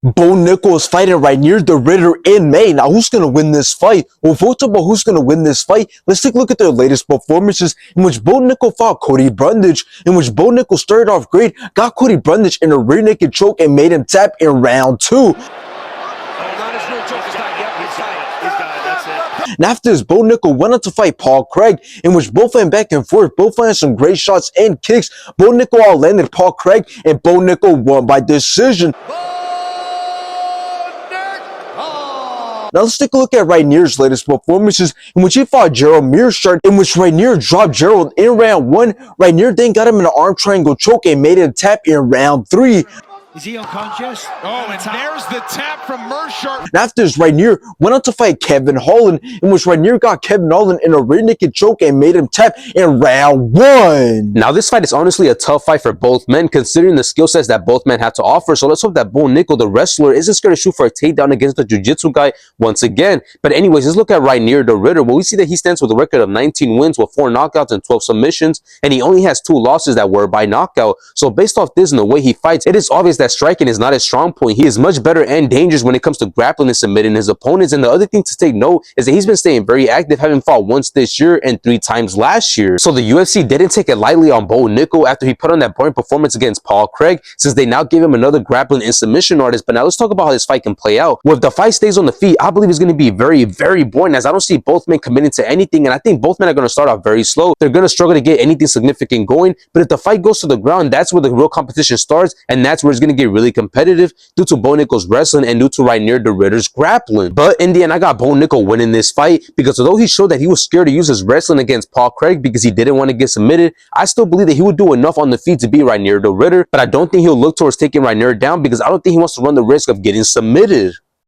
Bo Nickal is fighting Reinier the Ritter in May. Now, who's going to win this fight? Well, vote about who's going to win this fight. Let's take a look at their latest performances in which Bo Nickal fought Cody Brundage, in which Bo Nickal started off great, got Cody Brundage in a rear naked choke and made him tap in round 2. And after this, Bo Nickal went on to fight Paul Craig, in which both went back and forth, both landed some great shots and kicks. Bo Nickal outlanded Paul Craig, and Bo Nickal won by decision. Now let's take a look at Reinier's latest performances, in which he fought Gerald Mearshart, in which Reinier dropped Gerald in round 1. Reinier then got him in an arm triangle choke and made him tap in round 3. Is he unconscious? Oh, and there's the tap from Mearshart. And after this, Reinier went on to fight Kevin Holland, in which Reinier got Kevin Holland in a rear naked choke and made him tap in round 1. Now, this fight is honestly a tough fight for both men, considering the skill sets that both men had to offer. So let's hope that Bo Nickal, the wrestler, isn't scared to shoot for a takedown against the jiu-jitsu guy once again. But anyways, let's look at Reinier the Ritter. Well, we see that he stands with a record of 19 wins with 4 knockouts and 12 submissions, and he only has 2 losses that were by knockout. So based off this and the way he fights, it is obvious that striking is not his strong point. He is much better and dangerous when it comes to grappling and submitting his opponents. And the other thing to take note is that he's been staying very active, having fought once this year and 3 times last year. So the UFC didn't take it lightly on Bo Nickal after he put on that boring performance against Paul Craig, since they now gave him another grappling and submission artist. But now let's talk about how this fight can play out. Well, if the fight stays on the feet, I believe it's going to be very, very boring, as I don't see both men committing to anything. And I think both men are going to start off very slow. They're going to struggle to get anything significant going. But if the fight goes to the ground, that's where the real competition starts, and that's where it's going to get really competitive due to Bo Nickal's wrestling and due to Reinier the Ritter's grappling. But in the end, I got Bo Nickal winning this fight, because although he showed that he was scared to use his wrestling against Paul Craig because he didn't want to get submitted, I still believe that he would do enough on the feet to beat Reinier the Ritter. But I don't think he'll look towards taking Reinier down, because I don't think he wants to run the risk of getting submitted.